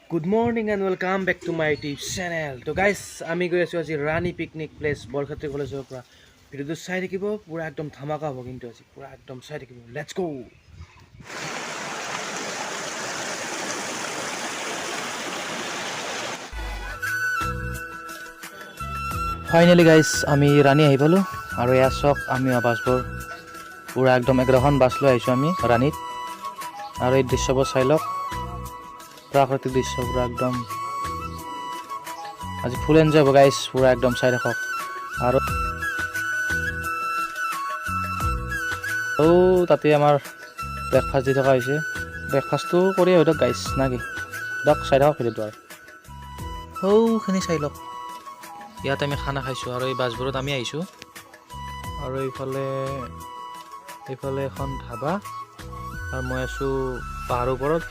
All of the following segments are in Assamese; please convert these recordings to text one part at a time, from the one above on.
Good morning and welcome back to my YouTube channel. So guys, আমি গৈ আছো আজি ৰাণী পিকনিক প্লেস বৰখাত্ৰী কলেজৰ পৰা। ভিডিওটো চাই থাকিব, পুৰা একদম ধামাকা হ'ব কিন্তু আজি পুৰা একদম চাই থাকিব। Let's go. ফাইনালি গাইস, আমি ৰাণী আহি পালো আৰু এয়া চক আমি বাছবোৰ পুৰা একদম 11খন বাছ লৈ আহিছো আমি ৰাণীত। আৰু এই দৃশ্যবোৰ চাই লওক, প্ৰাকৃতিক দৃশ্য পুৰা একদম আজি ফুল এনজয় হ'ব গাইস, পুৰা একদম চাই থাকক। আৰু তাতে আমাৰ ব্ৰেকফাষ্ট দি থকা হৈছে, ব্ৰেকফাষ্টটো কৰি হৈ দিয়ক গাইস না কি? দিয়ক চাই থাকক ভিডিঅ'টো আৰু সৌখিনি চাই লওক। ইয়াত আমি খানা খাইছোঁ আৰু এই বাছবোৰত আমি আহিছোঁ। আৰু এইফালে এখন ধাবা আৰু মই আছোঁ পাহাৰৰ ওপৰত।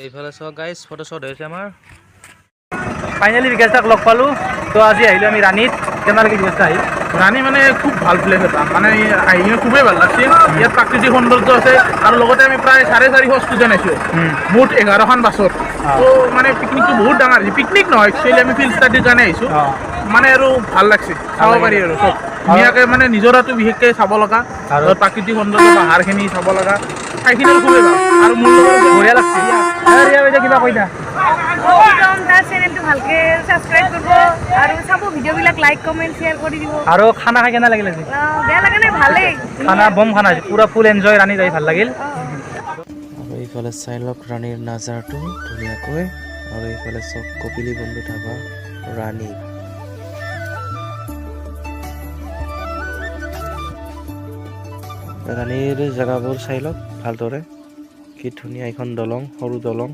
এইফালে চাওক গাইস, ফটো শ্বট হৈছে আমাৰ। ফাইনেলি বিকাশদাক লগ পালোঁ। তো আজি আহিলোঁ আমি ৰাণীত। কেনে লাগে বিকাশদা আহি? ৰাণী মানে খুব ভাল প্লেচ এটা, মানে আহি কিনে খুবেই ভাল লাগছে। ইয়াত প্ৰাকৃতিক সৌন্দৰ্য আছে আৰু লগতে আমি প্ৰায় 450 ষ্টুডেণ্ট আছোঁ, মুঠ 11খন বাছত। তো মানে পিকনিকটো বহুত ডাঙৰ হৈছে। পিকনিক নহয়, একচুৱেলি আমি ফিল্ড ষ্টাডিৰ কাৰণে আহিছোঁ। মানে আৰু ভাল লাগছে, চাব পাৰি আৰু চব ধুনীয়াকৈ, মানে নিজৰাটো বিশেষকৈ চাব লগা আৰু প্ৰাকৃতিক সৌন্দৰ্য পাহাৰখিনি চাব লগা, ঠাইখিনি খুবেই ভাল আৰু মোৰ লগত বঢ়িয়া লাগছে। কিবা কৈ দা। ভালকে সাবস্ক্ৰাইব কৰব আৰ সব ভিডিওবিলাক লাইক কমেন্ট শেয়াৰ কৰে দিব। আৰু খানা খাই কেনে লাগিল আজি? বেয়া লাগে নাই, ভালেই। খানা বম খানা হৈছে, পুৰা ফুল এনজয়। ৰাণী যাই ভাল লাগিল। আৰু এইফালে চাই লওক ৰাণীৰ নাজাৰটো ধুনীয়াকৈ। আৰু এইফালে চব কপিলী বন্ধু ধাবা ৰাণী। ৰাণীৰ জেগাবোৰ চাই লওক ভালদৰে, কি ধুনীয়া এখন দলং, সৰু দলং।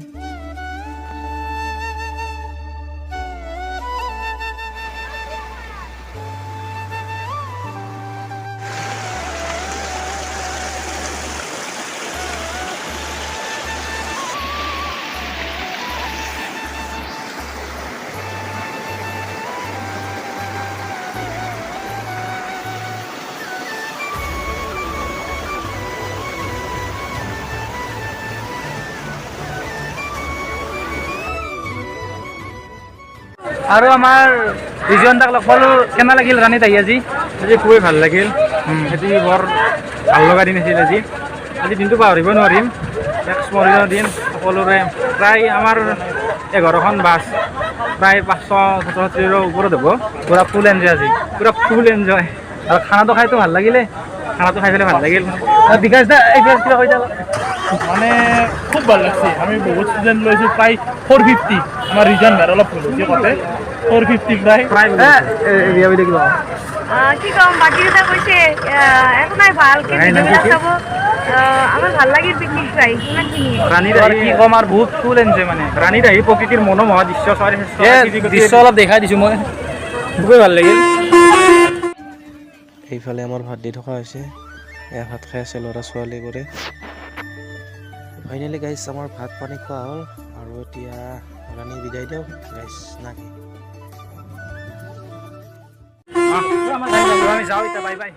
আৰু আমাৰ ৰিজন দাক লগ পালোঁ। কেনে লাগিল ৰাণীত আহি আজি? আজি খুবেই ভাল লাগিল। আজি বৰ ভাল লগা দিন আছিল। আজি দিনটো পাহৰিব নোৱাৰিম, এক স্মৰণীয় দিন সকলোৰে। প্ৰায় আমাৰ 11খন বাছ, প্ৰায় 500 ছাত্ৰ ছাত্ৰীৰ ওপৰত হ'ব। পুৰা ফুল এনজয় আজি, পুৰা ফুল এনজয়। আৰু খানাটো খাইতো ভাল লাগিলে। খানাটো খাই পেলাই ভাল লাগিল। বিকাশ দা এইবিলাক কিবা কৈ দা। মানে খুব ভাল লাগছে। আমি বহুত ষ্টুডেণ্ট লৈছোঁ, প্ৰায় 450। আমাৰ ৰিজন ভাৰ অলপ ভুল হৈছে কতে, 450 প্ৰায় কিবা কি কম, বাকীকেইটা কৈছে একো নাই, ভালকে ভিডিওবিলাক চাব। আমার ভাল লাগিল পিকনিক চাই ইমানখিনি। ৰাণীত আহি কি ক'ম আৰু বহুত ফুল এনজয়। মানে ৰাণীত আহি প্ৰকৃতিৰ মনোমোহা দৃশ্য চাই দৃশ্য অলপ দেখাই দিছোঁ মই, খুবেই ভাল লাগিল। এইফালে আমাৰ ভাত দি থকা হৈছে, এয়া ভাত খাই আছে ল'ৰা ছোৱালীবোৰে। ফাইনেলি গাইছ আমাৰ ভাত পানী খোৱা হ'ল আৰু এতিয়া ৰাণী বিদায় দিওঁ গাইছ না কি? আমি যাওঁ এতিয়া, বাই বাই।